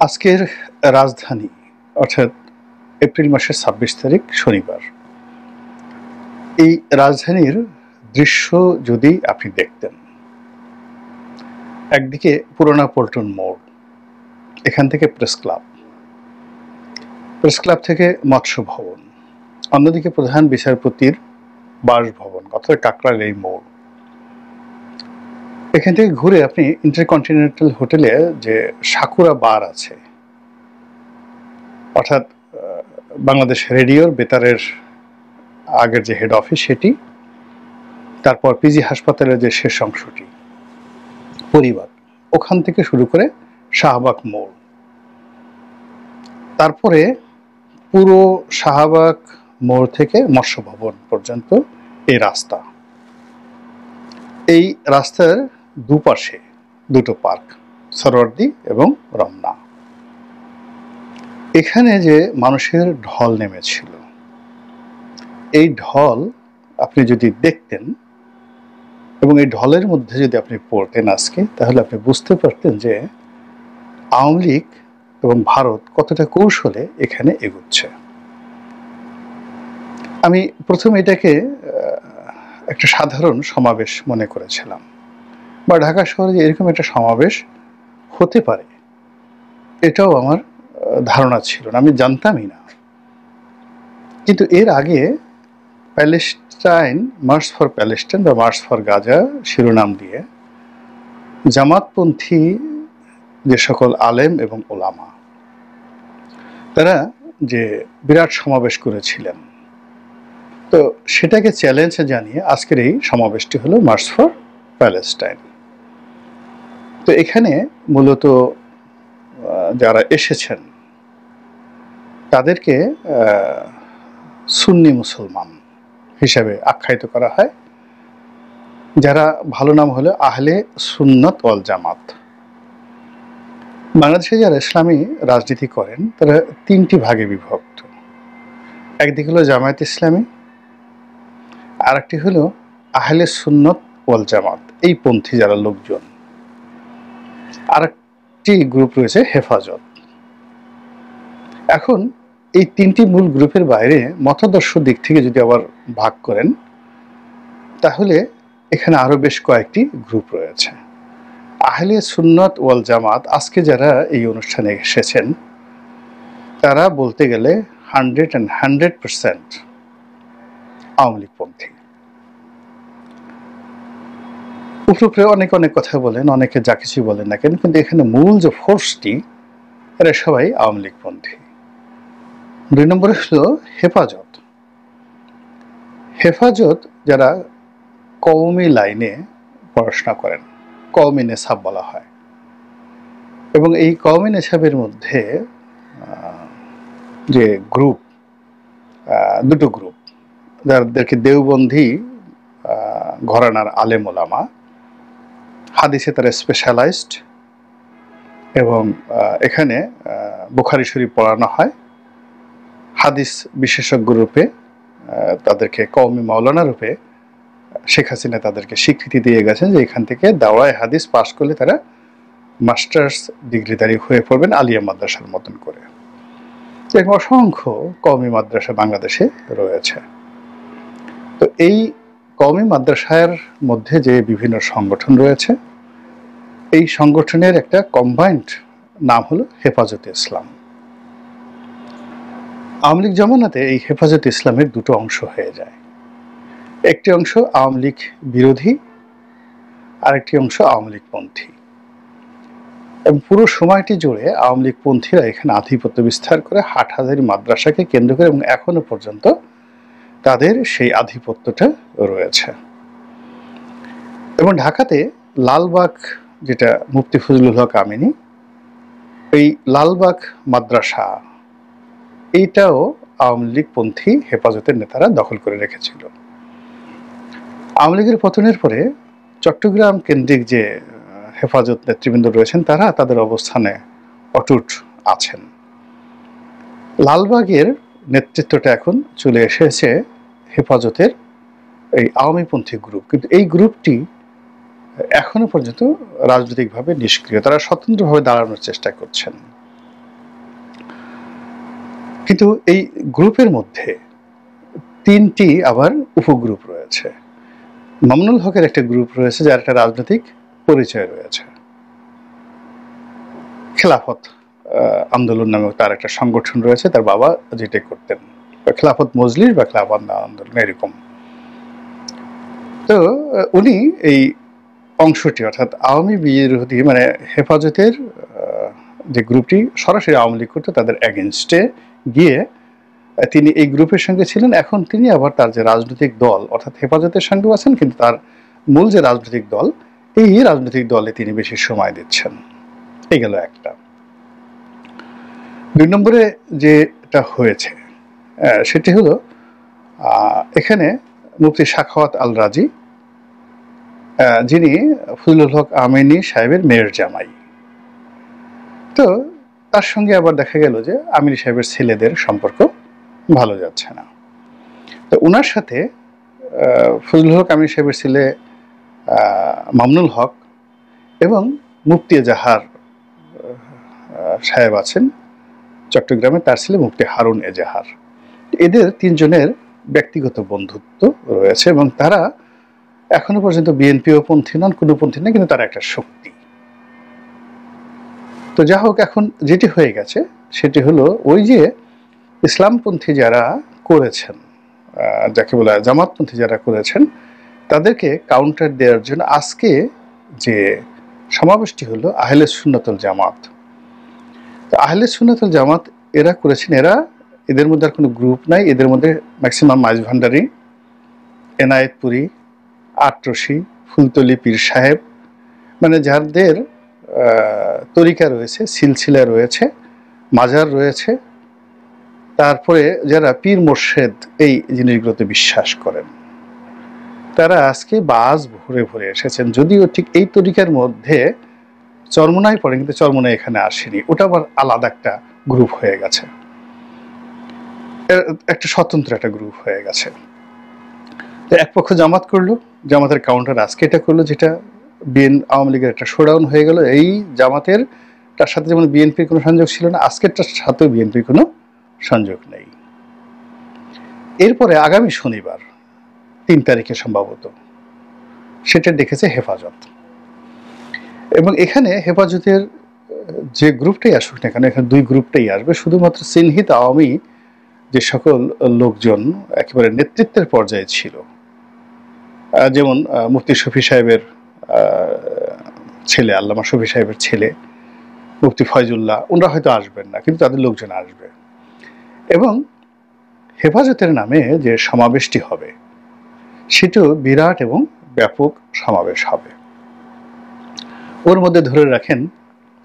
আজকের রাজধানী অর্থাৎ এপ্রিল মাসের ২৬ তারিখ শনিবার। এই রাজধানীর দৃশ্য যদি আপনি দেখতেন, একদিকে পুরোনো পল্টন মোড়, এখান থেকে প্রেস ক্লাব থেকে মৎস্য ভবন, অন্যদিকে প্রধান বিচারপতির বাসভবন অর্থাৎ কাকরাইল এই মোড়। এখান থেকে ঘুরে আপনি ইন্টারকন্টিনেন্টাল হোটেলে যে সাকুরা বার আছে, অর্থাৎ বাংলাদেশ রেডিওর বেতারের আগের যে হেড অফিস সেটি, তারপর পিজি হাসপাতালের যে শেষ অংশটি পরিবার, ওখান থেকে শুরু করে শাহবাগ মোড়, তারপরে পুরো শাহবাগ মোড় থেকে মৎস্য ভবন পর্যন্ত এই রাস্তা। এই রাস্তার দুপাশে দুটো পার্ক, সরোয়ার্দী এবং রমনা। এখানে যে মানুষের ঢল নেমেছিল, এই ঢল আপনি যদি দেখতেন এবং এই ঢলের মধ্যে যদি আপনি পড়তেন আজকে, তাহলে আপনি বুঝতে পারতেন যে আওয়ামী লীগ এবং ভারত কতটা কৌশলে এখানে এগোচ্ছে। আমি প্রথমে এটাকে একটা সাধারণ সমাবেশ মনে করেছিলাম, বা ঢাকা শহরে যে এরকম একটা সমাবেশ হতে পারে এটাও আমার ধারণা ছিল না, আমি জানতামই না। কিন্তু এর আগে প্যালেস্টাইন মার্চ ফর প্যালেস্টাইন বা মার্চ ফর গাজা শিরোনাম দিয়ে জামাতপন্থী যে সকল আলেম এবং ওলামা, তারা যে বিরাট সমাবেশ করেছিলেন, তো সেটাকে চ্যালেঞ্জ জানিয়ে আজকের এই সমাবেশটি হলো মার্চ ফর প্যালেস্টাইন। তো এখানে মূলত যারা এসেছেন তাদেরকে সুন্নি মুসলমান হিসাবে আখ্যায়িত করা হয়, যারা ভালো নাম হলো আহলে সুন্নত ওয়াল জামাত। বাংলাদেশে যারা ইসলামী রাজনীতি করেন তারা তিনটি ভাগে বিভক্ত। একদিকে হলো জামায়াত ইসলামী, আর একটি হলো আহলে সুন্নত ওয়াল জামাত, এই পন্থী যারা লোকজন, আর একটি গ্রুপ রয়েছে হেফাজত। এখন এই তিনটি মূল গ্রুপের বাইরে মতাদর্শ দিক থেকে যদি আবার ভাগ করেন, তাহলে এখানে আরো বেশ কয়েকটি গ্রুপ রয়েছে। আহলে সুন্নত ওয়াল জামাত আজকে যারা এই অনুষ্ঠানে এসেছেন, তারা বলতে গেলে 100% আওয়ামী লীগপন্থী। উপরে অনেক অনেক কথা বলেন, অনেকে যা কিছু বলেন না কেন, কিন্তু এখানে মূল যে ফোর্সটি, এরা সবাই আওয়ামী লীগপন্থী। ২ নম্বরে হলো হেফাজত। হেফাজত যারা কওমি লাইনে পড়াশোনা করেন, কওমি নেসাব বলা হয়, এবং এই কওমি নেসাবের মধ্যে যে গ্রুপ, দুটো গ্রুপ, যাদেরকে দেওবন্দী ঘরানার আলেম ওলামা, হাদিসে তারা স্পেশালাইজড, এবং এখানে বুখারী শরীফ পড়ানো হয়। হাদিস বিশেষজ্ঞ রূপে তাদেরকে কওমি মাওলানা রূপে শেখ হাসিনা তাদেরকে স্বীকৃতি দিয়ে গেছেন যে এখান থেকে দাওরায়ে হাদিস পাশ করলে তারা মাস্টার্স ডিগ্রিধারী হয়ে পড়বেন আলিয়া মাদ্রাসার মতন করে। এরকম অসংখ্য কওমি মাদ্রাসা বাংলাদেশে রয়েছে। তো এই কওমি মাদ্রাসার মধ্যে যে বিভিন্ন সংগঠন রয়েছে, এই সংগঠনের একটা কম্বাইন্ড নাম হলো হেফাজতে ইসলাম। আওয়ামী লীগ জমানাতে এই হেফাজতে ইসলামের দুটো অংশ হয়ে যায়। একটি অংশ আওয়ামী লীগ বিরোধী, আরেকটি অংশ আওয়ামী লীগপন্থী। এবং পুরো সময়টি জুড়ে আওয়ামী লীগপন্থীরা এখানে আধিপত্য বিস্তার করে হাটহাজারী মাদ্রাসাকে কেন্দ্র করে, এবং এখনো পর্যন্ত তাদের সেই আধিপত্যটা রয়েছে। এবং ঢাকাতে লালবাগ, যেটা মুফতি ফজলুল হক আমিনী, এই লালবাগ মাদ্রাসা, এইটাও আওয়ামী লীগপন্থী হেফাজতের নেতারা দখল করে রেখেছিল। আওয়ামী লীগের পতনের পরে চট্টগ্রাম কেন্দ্রিক যে হেফাজত নেতৃবৃন্দ রয়েছেন, তারা তাদের অবস্থানে অটুট আছেন। লালবাগের নেতৃত্বটা এখন চলে এসেছে হেফাজতের এই আওয়ামীপন্থী গ্রুপ, কিন্তু এই গ্রুপটি এখনো পর্যন্ত রাজনৈতিকভাবে নিষ্ক্রিয়, তারা স্বতন্ত্রভাবে দাঁড়ানোর চেষ্টা করছেন। কিন্তু এই গ্রুপের মধ্যে 3টি আবার উপগ্রুপ রয়েছে। মামুনুল হকের একটা গ্রুপ রয়েছে যার একটা রাজনৈতিক পরিচয় রয়েছে, খেলাফত আন্দোলন নামে তার একটা সংগঠন রয়েছে, তার বাবা যেটা করতেন, খেলাফত মজলিস বা খেলাফত আন্দোলন এরকম। তো উনি এই অংশটি অর্থাৎ আওয়ামী বিরোধী মানে হেফাজতের যে গ্রুপটি সরাসরি আওয়ামী লীগ করতো তাদের এগেনস্টে গিয়ে তিনি এই গ্রুপের সঙ্গে ছিলেন। এখন তিনি আবার তার যে রাজনৈতিক দল অর্থাৎ হেফাজতের সঙ্গেও আছেন, কিন্তু তার মূল যে রাজনৈতিক দল এই রাজনৈতিক দলে তিনি বেশি সময় দিচ্ছেন। এই গেল একটা। 2 নম্বরে যেটা হয়েছে সেটি হলো এখানে মুফতি সাখাওয়াত আল রাজি, যিনি ফজলুল হক আমিনী সাহেবের মেয়ের জামাই, তো তার সঙ্গে আবার দেখা গেল যে আমিনী সাহেবের ছেলেদের সম্পর্ক ভালো যাচ্ছে না। তো ওনার সাথে ফজলুল হক আমিনী সাহেবের ছেলে মামুনুল হক এবং মুফতি এজাহার সাহেব আছেন চট্টগ্রামে, তার ছেলে মুফতি হারুন এজাহার, এদের 3 জনের ব্যক্তিগত বন্ধুত্ব রয়েছে এবং তারা এখনো পর্যন্ত বিএনপিও পন্থী নন, কোনো পন্থী নেই, কিন্তু তারা একটা শক্তি। তো যা হোক, এখন যেটি হয়ে গেছে সেটি হলো ওই যে ইসলামপন্থী যারা করেছেন, যাকে বলা হয় জামাতপন্থী যারা করেছেন, তাদেরকে কাউন্টার দেওয়ার জন্য আজকে যে সমাবেশটি হলো আহলে সুন্নাতুল জামাত। তো আহলে সুন্নাতুল জামাত এরা করেছেন, এদের মধ্যে আর কোনো গ্রুপ নাই, এদের মধ্যে ম্যাক্সিমাম মাইজ ভান্ডারি, এনায়েতপুরি, আটরশি, ফুলতলি পীর সাহেব, মানে যাদের তরিকা রয়েছে, সিলসিলা রয়েছে, মাজার রয়েছে, তারপরে যারা পীর মোর্শেদ এই জিনিসগুলোতে বিশ্বাস করেন, তারা আজকে বাস ভরে ভরে এসেছেন। যদিও ঠিক এই তরিকার মধ্যে চরমোনাই পড়ে, কিন্তু চরমোনাই এখানে আসেনি, ওটা আবার আলাদা একটা গ্রুপ হয়ে গেছে, একটা স্বতন্ত্র একটা গ্রুপ হয়ে গেছে। এক পক্ষ জামাত করলো, জামাতের কাউন্টার আজকে এটা করলো, যেটা আওয়ামী লীগের একটা শোডাউন হয়ে গেল। এই জামাতের তার সাথে যেমন বিএনপির কোনো সংযোগ ছিল না, আজকেরটার সাথেও বিএনপির কোনো সংযোগ নেই। এরপরে আগামী শনিবার 3 তারিখে সম্ভবত সেটা দেখেছে হেফাজত, এবং এখানে হেফাজতের যে গ্রুপটাই আসুক না কেন, এখানে 2 গ্রুপটাই আসবে। শুধুমাত্র চিহ্নিত আওয়ামী যে সকল লোকজন একেবারে নেতৃত্বের পর্যায়ে ছিল, যেমন মুফতি শফি সাহেবের ছেলে, আল্লামা শফি সাহেবের ছেলে মুফতি ফয়জুল্লাহ, ওনারা হয়তো আসবেন না, কিন্তু তাদের লোকজন আসবে। এবং হেফাজতের নামে যে সমাবেশটি হবে সেটিও বিরাট এবং ব্যাপক সমাবেশ হবে। ওর মধ্যে ধরে রাখেন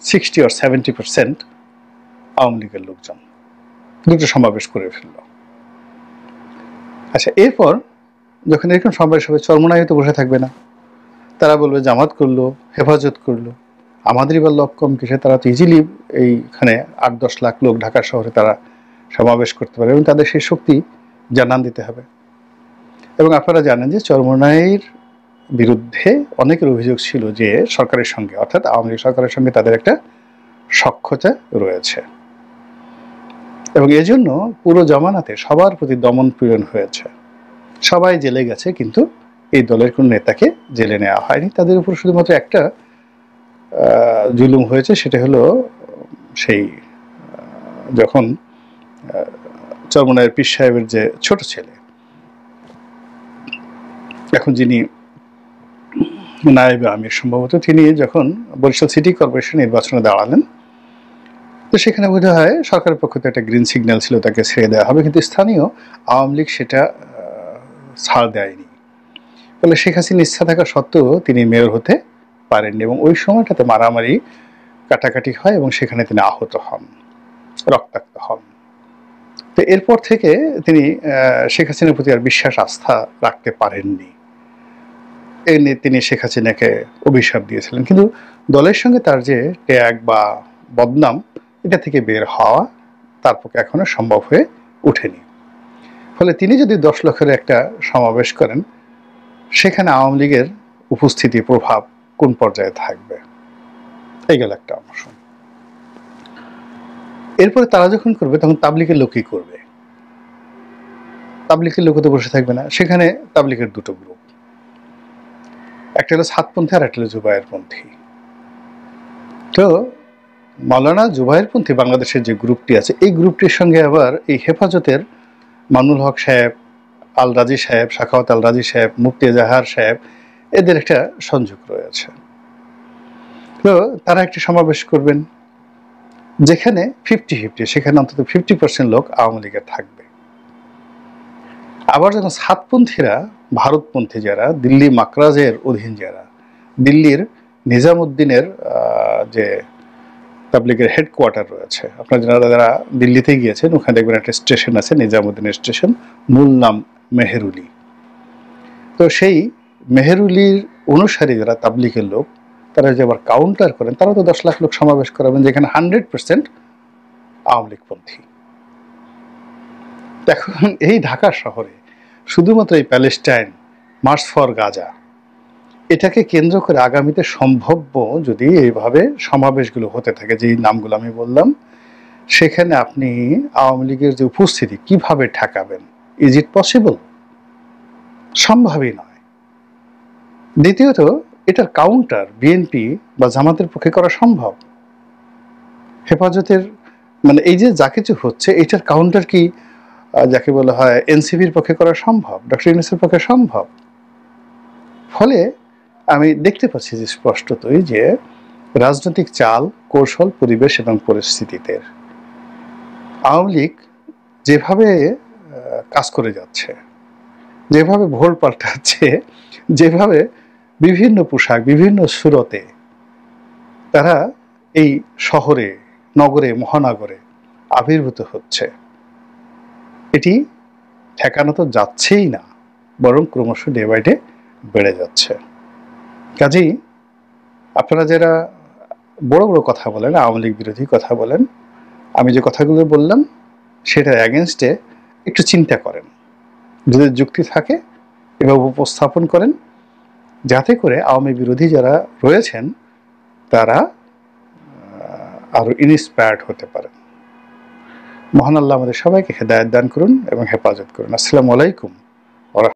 60 or 70% আওয়ামী লীগের লোকজন 2টো সমাবেশ করে ফেলল। আচ্ছা, এরপর যখন এরকম সমাবেশ হবে, চরমোনাই তো বসে থাকবে না, তারা বলবে জামাত করলো, হেফাজত করলো, আমাদেরই বা লব কম কিসে, তারা তো ইজিলি এইখানে 8-10 লাখ লোক ঢাকা শহরে তারা সমাবেশ করতে পারে এবং তাদের সেই শক্তি জানান দিতে হবে। এবং আপনারা জানেন যে চরমোনাইয়ের বিরুদ্ধে অনেকের অভিযোগ ছিল যে সরকারের সঙ্গে অর্থাৎ আওয়ামী লীগ সরকারের সঙ্গে তাদের একটা সখ্যতা রয়েছে, এবং এজন্য পুরো জামানাতে সবার প্রতি দমন পীড়ন হয়েছে, সবাই জেলে গেছে, কিন্তু এই দলের কোন নেতাকে জেলে নেওয়া হয়নি। তাদের উপর শুধুমাত্র একটা জুলুম হয়েছে, সেটা হলো সেই যখন চরমোনাইয়ের পীর সাহেবের যে ছোট ছেলে, এখন যিনি নায়েবে আমির সম্ভবত, তিনি যখন বরিশাল সিটি কর্পোরেশন নির্বাচনে দাঁড়ালেন, তো সেখানে বোধ হয় সরকারের পক্ষ থেকে একটা গ্রিন সিগন্যাল ছিল তাকে ছেড়ে দেওয়া হবে, কিন্তু স্থানীয় আওয়ামী লীগ সেটা ছাড় দেয়নি। ফলে শেখ হাসিনার ইচ্ছা থাকা সত্ত্বেও তিনি মেয়র হতে পারেননি, এবং ওই সময়টাতে মারামারি কাটাকাটি হয় এবং সেখানে তিনি আহত হন, রক্তাক্ত হন। তো এরপর থেকে তিনি শেখ হাসিনার প্রতি আর বিশ্বাস আস্থা রাখতে পারেননি, এই নিয়ে তিনি শেখ হাসিনাকে অভিশাপ দিয়েছিলেন। কিন্তু দলের সঙ্গে তার যে ট্যাগ বা বদনাম, এটা থেকে বের হওয়া তার পক্ষে এখনো সম্ভব হয়ে ওঠেনি। ফলে তিনি যদি 10 লক্ষের একটা সমাবেশ করেন, সেখানে আওয়ামী লীগের উপস্থিতি প্রভাব কোন পর্যায়ে থাকবে, এই গেল একটা অংশ। এরপরে তারা যখন করবে তখন তাবলিগের লোকই করবে, তাবলিগের লোক তো বসে থাকবে না। সেখানে তাবলিগের দুটো গ্রুপ, একটা হলো সাতপন্থী আর একটা হলো জুবায়েরপন্থী। তো মাওলানা জুবায়েরপন্থী বাংলাদেশের যে গ্রুপটি আছে, এই গ্রুপটির সঙ্গে আবার এই হেফাজতের মানুল হক সাহেব, আল রাজি সাহেব, সাখাওয়াত আল রাজি সাহেব, মুফতি এজাহার সাহেব, এদের একটা সংযোগ রয়েছে। তো তারা একটি সমাবেশ করবেন যেখানে 50-50, সেখানে অন্তত 50% লোক আওয়ামী লীগের থাকবে। আবার যখন সাতপন্থীরা, ভারতপন্থী যারা, দিল্লি মাকরাজের অধীন যারা, দিল্লির নিজামুদ্দিনের যে তাবলিগের হেডকোয়ার্টার রয়েছে, আপনারা যারা দিল্লিতে গিয়েছেন ওখানে দেখবেন একটা স্টেশন আছে নিজামুদ্দিনের স্টেশন, মূল নাম মেহেরুলি। তো সেই মেহেরুলির অনুসারী যারা তাবলিগের লোক, তারা যে আবার কাউন্টার করেন, তারা তো 10 লাখ লোক সমাবেশ করাবেন যেখানে 100% আওয়ামী লীগপন্থী। এখন এই ঢাকা শহরে শুধুমাত্র এই প্যালেস্টাইন, মার্চ ফর গাজা, এটাকে কেন্দ্র করে আগামীতে সম্ভাব্য যদি এইভাবে সমাবেশগুলো হতে থাকে, যেই নামগুলো আমি বললাম, সেখানে আপনি আওয়ামী লীগের যে উপস্থিতি কিভাবে ঠেকাবেন? Is it possible? সম্ভবই নয়। দ্বিতীয়ত, এটার কাউন্টার বিএনপি বা জামাতের পক্ষে করা সম্ভব? হেফাজতের মানে এই যে যা কিছু হচ্ছে, এটার কাউন্টার কি যাকে বলা হয় এনসিপির পক্ষে করা সম্ভব? ডক্টর ইউনূসের পক্ষে সম্ভব? ফলে আমি দেখতে পাচ্ছি যে স্পষ্টতই যে রাজনৈতিক চাল, কৌশল, পরিবেশ এবং পরিস্থিতিতে আওয়ামী লীগ যেভাবে কাজ করে যাচ্ছে, যেভাবে ভোল পাল্টাচ্ছে, যেভাবে বিভিন্ন পোশাক, বিভিন্ন সুরতে তারা এই শহরে, নগরে, মহানগরে আবির্ভূত হচ্ছে, এটি ঠেকানো তো যাচ্ছেই না, বরং ক্রমশ ডে বাই ডে বেড়ে যাচ্ছে। কাজেই আপনারা যারা বড় বড় কথা বলেন, আওয়ামী লীগ বিরোধী কথা বলেন, আমি যে কথাগুলো বললাম সেটার অ্যাগেনস্টে একটু চিন্তা করেন, যদি যুক্তি থাকে এভাবে উপস্থাপন করেন, যাতে করে আওয়ামী বিরোধী যারা রয়েছেন তারা আরো ইন্সপায়ার্ড হতে পারেন। মহান আল্লাহ আমাদের সবাইকে হেদায়েত দান করুন এবং হেফাজত করুন। আসসালামু আলাইকুম